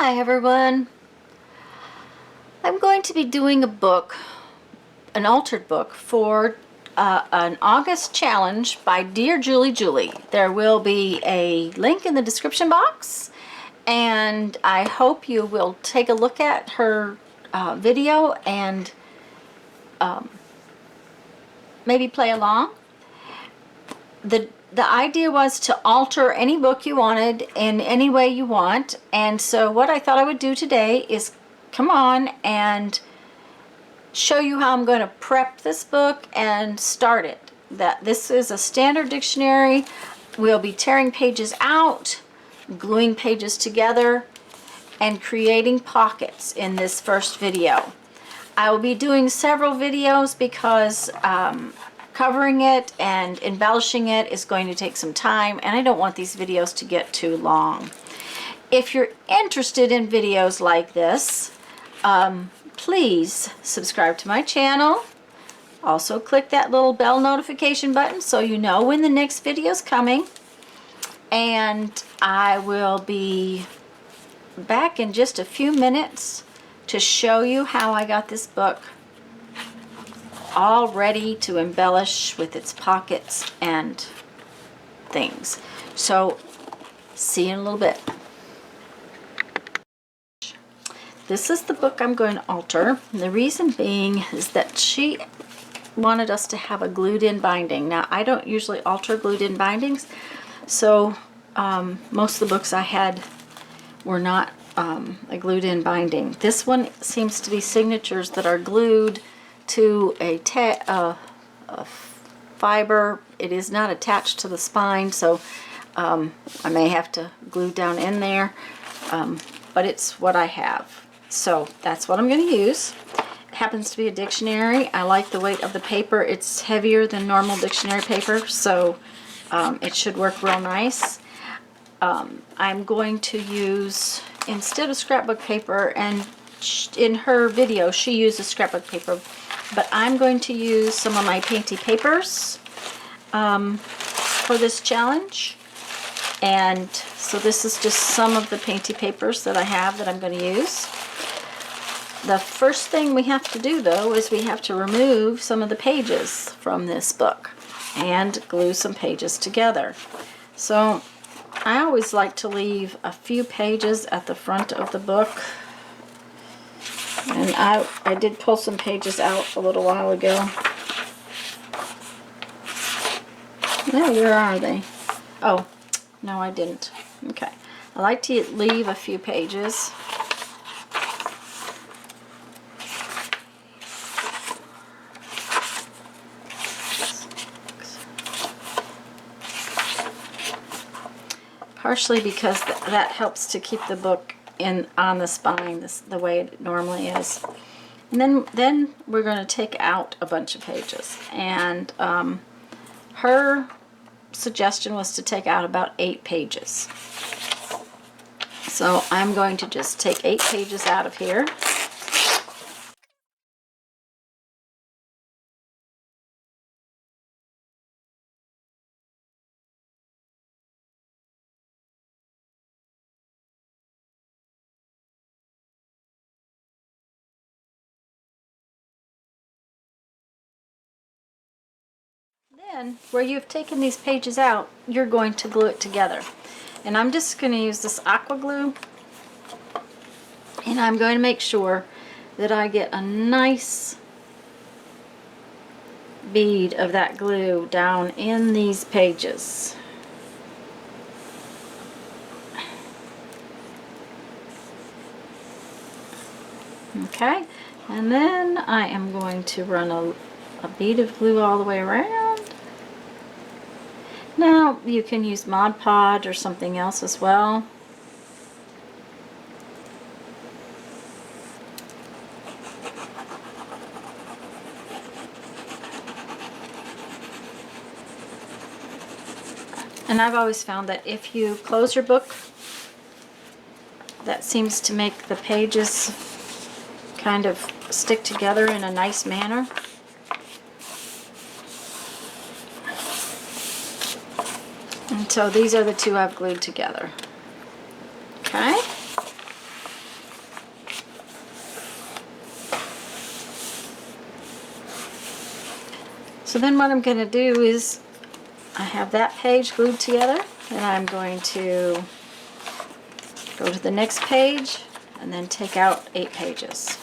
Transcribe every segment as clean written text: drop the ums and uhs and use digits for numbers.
Hi everyone. I'm going to be doing a book, an altered book for an August challenge by Dearjuliejulie. There will be a link in the description box, and I hope you will take a look at her video and maybe play along. The idea was to alter any book you wanted in any way you want, and so what I thought I would do today is come on and show you how I'm going to prep this book and start it. This is a standard dictionary. We'll be tearing pages out, gluing pages together, and creating pockets in this first video. I will be doing several videos because covering it and embellishing it is going to take some time, and I don't want these videos to get too long. If you're interested in videos like this, please subscribe to my channel. Also click that little bell notification button so you know when the next video is coming. And I will be back in just a few minutes to show you how I got this book all ready to embellish with its pockets and things. So see you in a little bit. This is the book I'm going to alter. And the reason being is that she wanted us to have a glued-in binding. Now, I don't usually alter glued-in bindings, so most of the books I had were not a glued-in binding. This one seems to be signatures that are glued to a fiber. It is not attached to the spine, so I may have to glue down in there, but it's what I have. So that's what I'm going to use. It happens to be a dictionary. I like the weight of the paper. It's heavier than normal dictionary paper, so it should work real nice. I'm going to use, instead of scrapbook paper, and in her video she uses scrapbook paper, but I'm going to use some of my painty papers for this challenge. And so this is just some of the painty papers that I have that I'm going to use. The first thing we have to do, though, is we have to remove some of the pages from this book and glue some pages together. So I always like to leave a few pages at the front of the book. And I did pull some pages out a little while ago. Now, where are they? Oh, no, I didn't. Okay. I like to leave a few pages. Partially because that helps to keep the book on the spine the way it normally is. And then we're going to take out a bunch of pages. And her suggestion was to take out about 8 pages. So I'm going to just take 8 pages out of here. Then, where you've taken these pages out, you're going to glue it together. And I'm just going to use this aqua glue, and I'm going to make sure that I get a nice bead of that glue down in these pages. Okay, and then I am going to run a bead of glue all the way around. Now, you can use Mod Podge or something else as well. And I've always found that if you close your book, that seems to make the pages kind of stick together in a nice manner. And so these are the two I've glued together. Okay? So then what I'm going to do is, I have that page glued together, and I'm going to go to the next page and then take out 8 pages.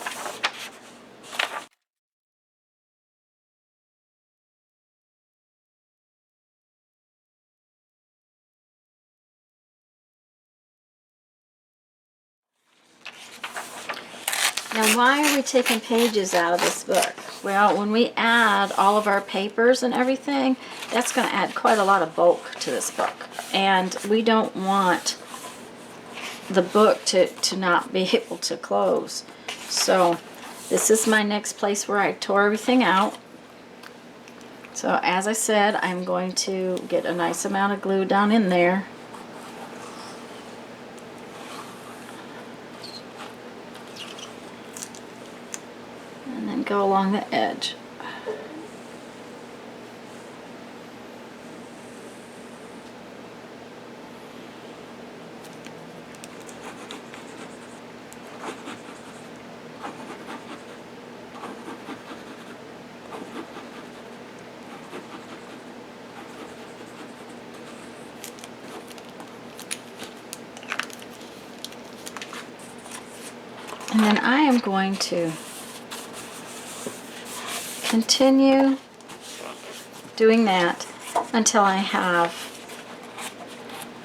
Now, why are we taking pages out of this book? Well, when we add all of our papers and everything, that's going to add quite a lot of bulk to this book. And we don't want the book to not be able to close. So this is my next place where I tore everything out. So as I said, I'm going to get a nice amount of glue down in there. And then go along the edge. And then I am going to continue doing that until I have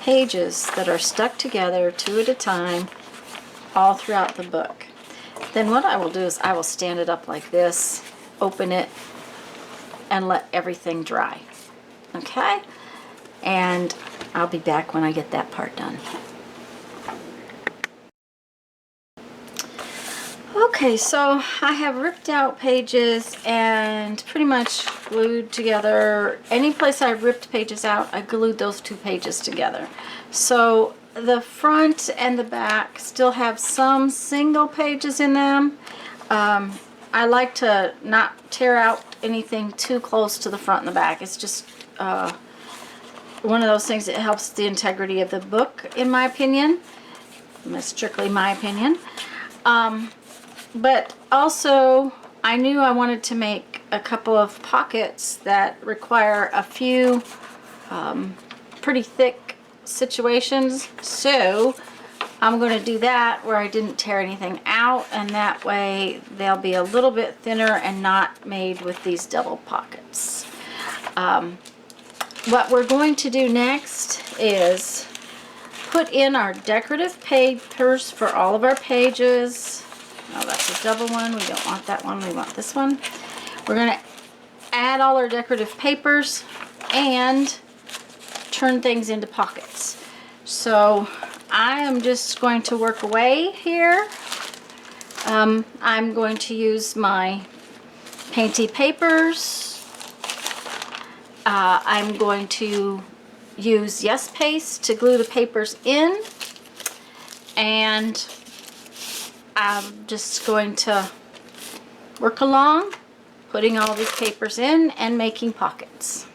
pages that are stuck together 2 at a time all throughout the book. Then what I will do is I will stand it up like this, open it, and let everything dry. Okay? And I'll be back when I get that part done. Okay, so I have ripped out pages and pretty much glued together. Any place I ripped pages out, I glued those 2 pages together. So the front and the back still have some single pages in them. I like to not tear out anything too close to the front and the back. It's just one of those things that helps the integrity of the book, in my opinion. And that's strictly my opinion. But also, I knew I wanted to make a couple of pockets that require a few pretty thick situations. So I'm going to do that where I didn't tear anything out, and that way they'll be a little bit thinner and not made with these double pockets. What we're going to do next is put in our decorative papers for all of our pages. Oh, that's a double one. We don't want that one. We want this one. We're going to add all our decorative papers and turn things into pockets. So I am just going to work away here. I'm going to use my painty papers. I'm going to use Yes Paste to glue the papers in. And I'm just going to work along, putting all these papers in and making pockets.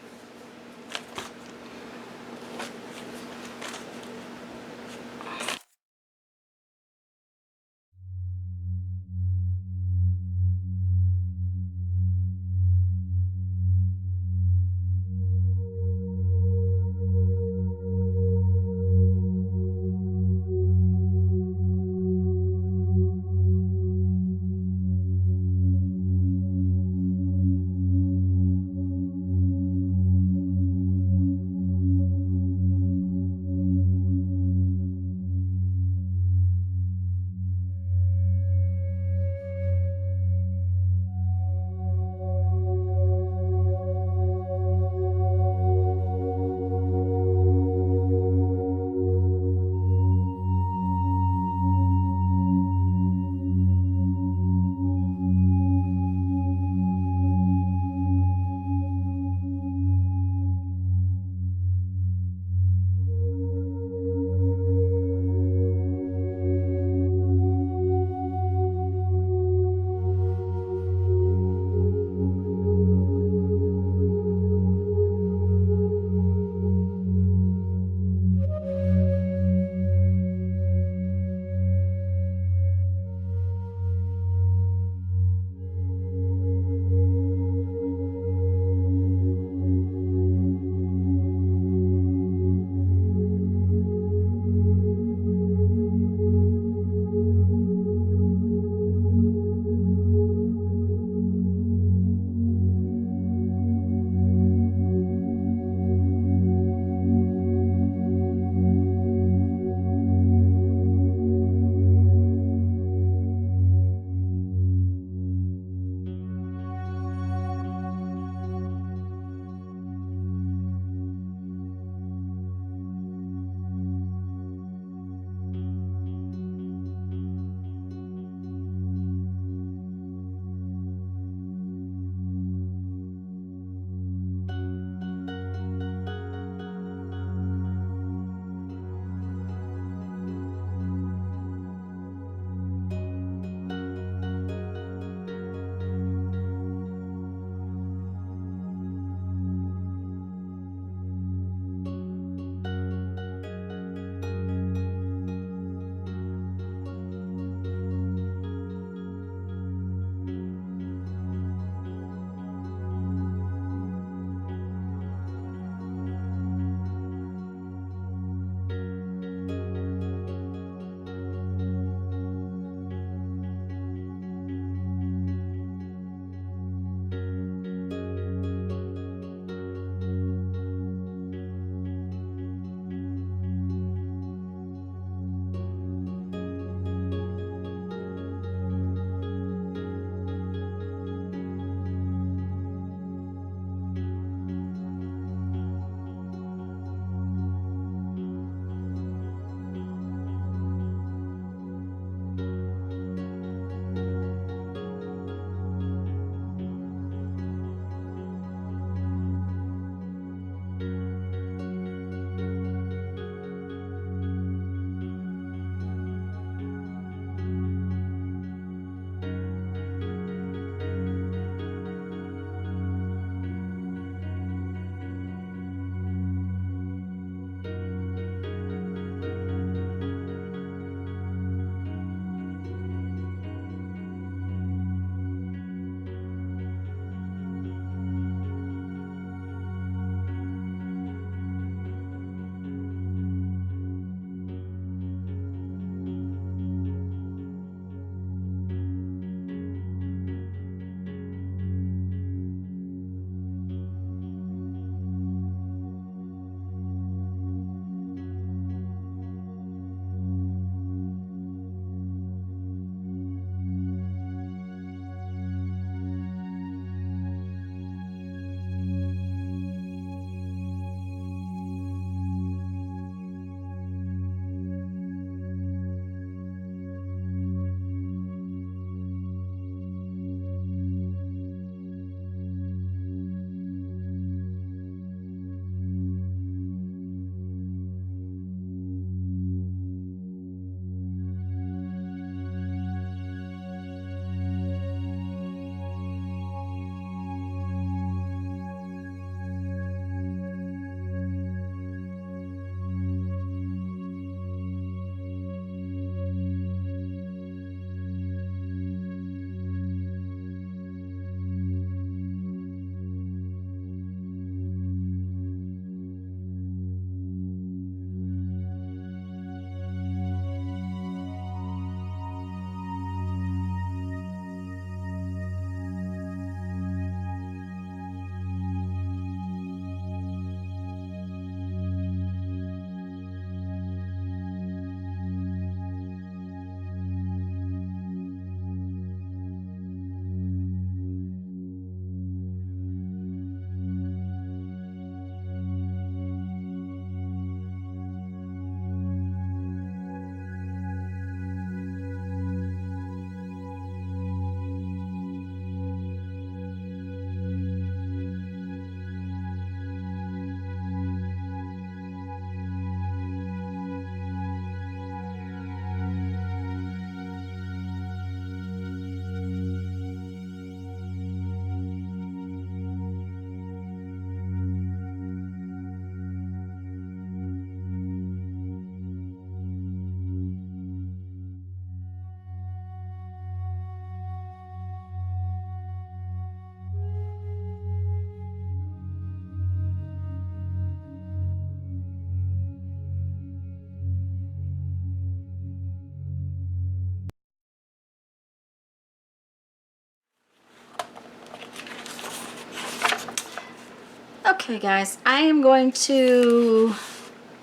Okay guys, I am going to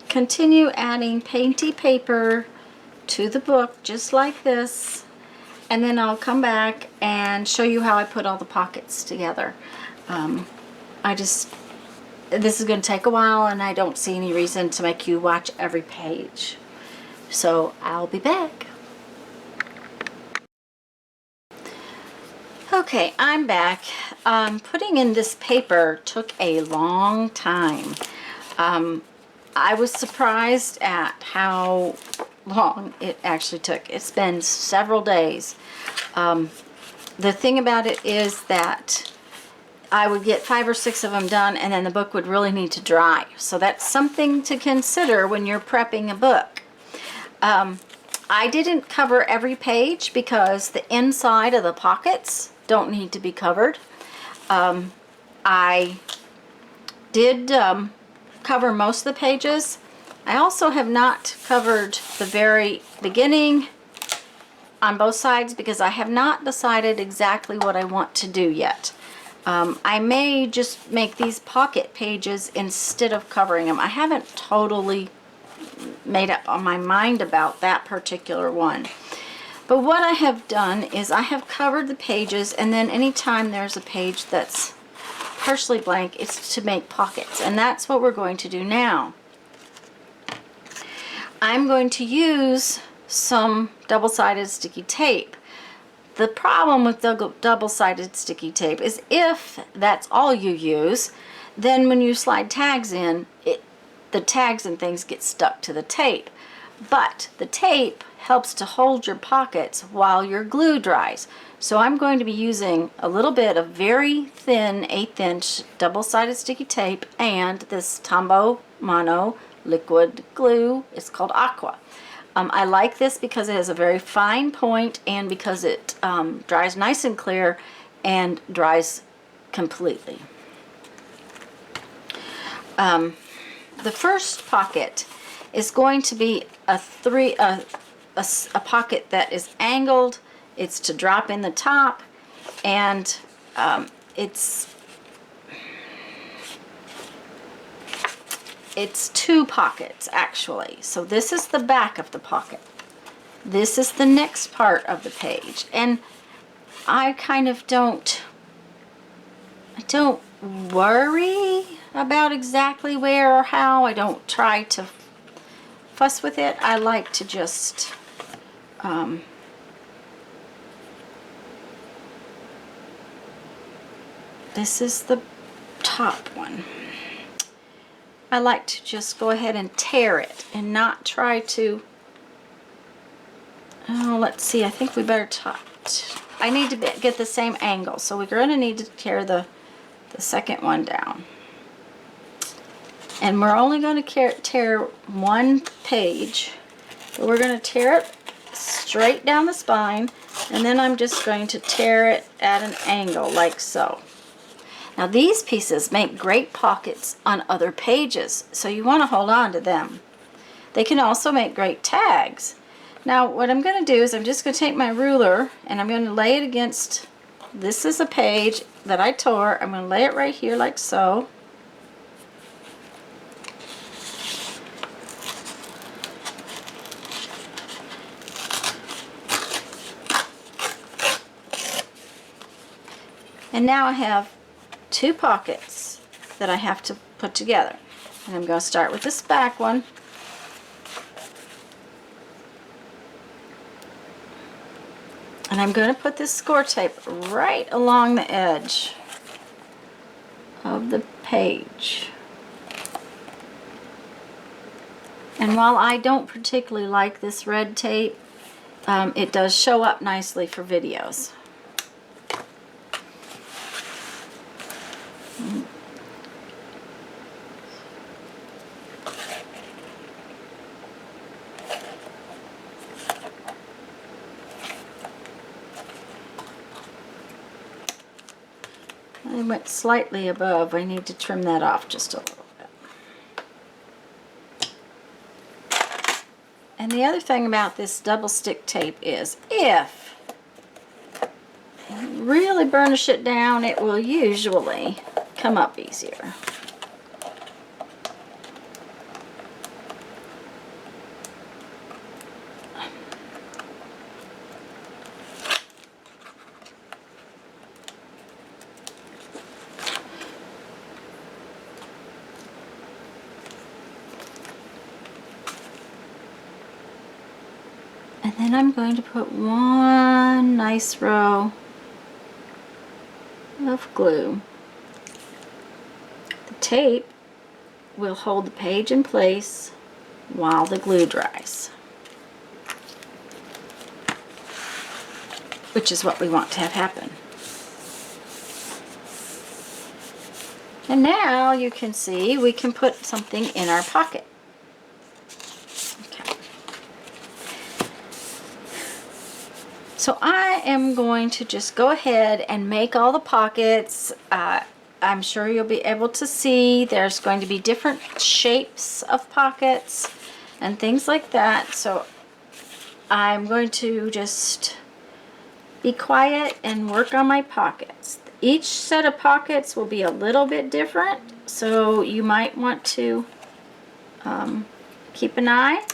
continue adding painty paper to the book just like this, and then I'll come back and show you how I put all the pockets together. This is going to take a while, and I don't see any reason to make you watch every page. So I'll be back. Okay, I'm back. Putting in this paper took a long time. I was surprised at how long it actually took. It's been several days. The thing about it is that I would get 5 or 6 of them done, and then the book would really need to dry. So that's something to consider when you're prepping a book. I didn't cover every page because the inside of the pockets don't need to be covered. I did cover most of the pages. I also have not covered the very beginning on both sides because I have not decided exactly what I want to do yet. I may just make these pocket pages instead of covering them. I haven't totally made up my mind about that particular one. But what I have done is I have covered the pages, and then anytime there's a page that's partially blank, it's to make pockets. And that's what we're going to do now. I'm going to use some double-sided sticky tape. The problem with double-sided sticky tape is if that's all you use, then when you slide tags in, the tags and things get stuck to the tape. But the tape helps to hold your pockets while your glue dries. So I'm going to be using a little bit of very thin 1/8 inch double-sided sticky tape and this Tombow Mono liquid glue. It's called Aqua. I like this because it has a very fine point and because it dries nice and clear and dries completely. The first pocket is going to be a pocket that is angled. It's to drop in the top, and it's 2 pockets actually. So this is the back of the pocket. This is the next part of the page, and I kind of don't worry about exactly where or how. I don't try to fuss with it. I like to just this is the top one. I like to just go ahead and tear it and not try to, oh, let's see, I think we better I need to get the same angle, so we're going to need to tear the second one down. And we're only going to tear one page, but we're going to tear it straight down the spine, and then I'm just going to tear it at an angle like so. Now these pieces make great pockets on other pages, so you want to hold on to them. They can also make great tags. Now what I'm going to do is I'm just going to take my ruler and I'm going to lay it against, this is a page that I tore, I'm going to lay it right here like so. And now I have 2 pockets that I have to put together. And I'm going to start with this back one. And I'm going to put this score tape right along the edge of the page. And while I don't particularly like this red tape, it does show up nicely for videos. I went slightly above. I need to trim that off just a little bit. And the other thing about this double stick tape is if you really burnish it down, it will usually come up easier. Then I'm going to put one nice row of glue. The tape will hold the page in place while the glue dries, which is what we want to have happen. And now you can see we can put something in our pocket. Okay. So I am going to just go ahead and make all the pockets. I'm sure you'll be able to see there's going to be different shapes of pockets and things like that. So I'm going to just be quiet and work on my pockets. Each set of pockets will be a little bit different, so you might want to keep an eye.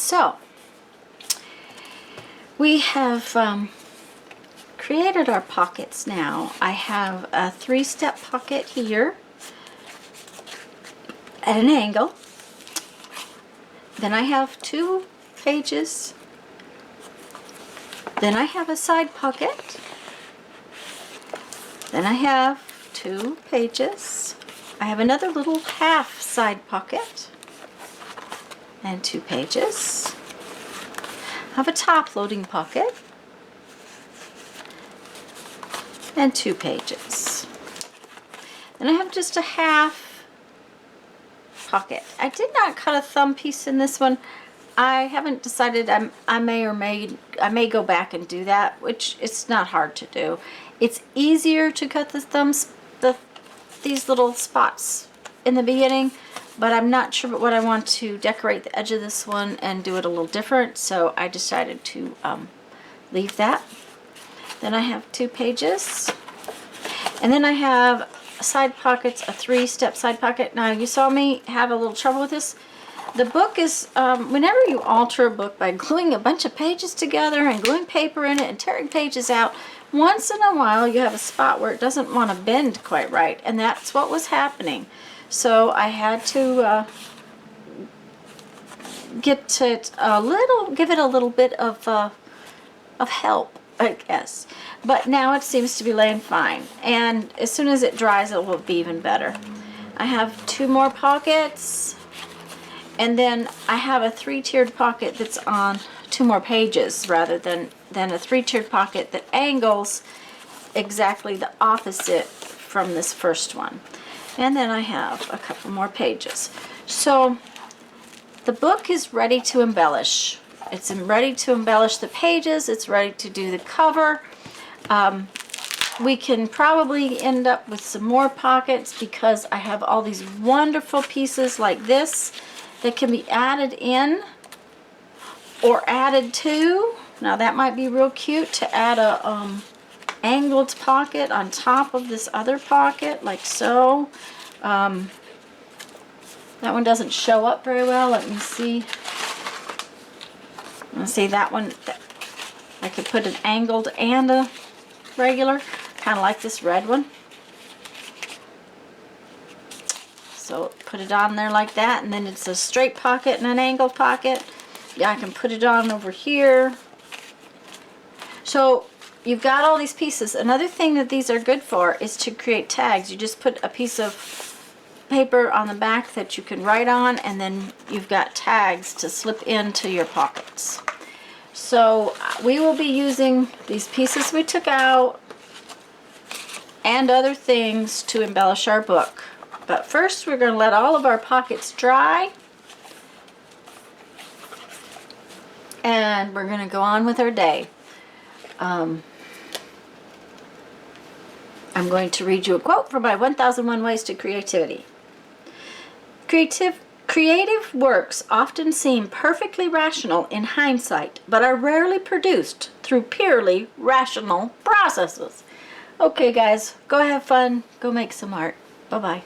So, we have created our pockets now. I have a 3-step pocket here at an angle. Then I have 2 pages. Then I have a side pocket. Then I have 2 pages. I have another little half side pocket and 2 pages. I have a top loading pocket and 2 pages. Then I have just a half pocket. I did not cut a thumb piece in this one. I haven't decided. I may go back and do that, which it's not hard to do. It's easier to cut these little spots in the beginning, but I'm not sure what I want to decorate the edge of this one and do it a little different, so I decided to leave that. Then I have 2 pages, and then I have side pockets, a 3-step side pocket. Now you saw me have a little trouble with this. The book is, whenever you alter a book by gluing a bunch of pages together and gluing paper in it and tearing pages out, once in a while you have a spot where it doesn't want to bend quite right, and that's what was happening. So I had to give it a little bit of help, I guess. But now it seems to be laying fine, and as soon as it dries it will be even better. I have 2 more pockets, and then I have a 3-tiered pocket that's on 2 more pages rather than a 3-tiered pocket that angles exactly the opposite from this first one. And then I have a couple more pages. So the book is ready to embellish. It's ready to embellish the pages. It's ready to do the cover. We can probably end up with some more pockets because I have all these wonderful pieces like this that can be added in or added to. Now that might be real cute to add a angled pocket on top of this other pocket, like so. That one doesn't show up very well. Let me see. Let's see, that one, I could put an angled and a regular, kind of like this red one. So put it on there like that, and then it's a straight pocket and an angled pocket. Yeah, I can put it on over here. So you've got all these pieces. Another thing that these are good for is to create tags. You just put a piece of paper on the back that you can write on, and then you've got tags to slip into your pockets. So we will be using these pieces we took out and other things to embellish our book. But first we're going to let all of our pockets dry, and we're going to go on with our day. I'm going to read you a quote from my 1001 Ways to Creativity. Creative works often seem perfectly rational in hindsight, but are rarely produced through purely rational processes. Okay guys, go have fun, go make some art. Bye-bye.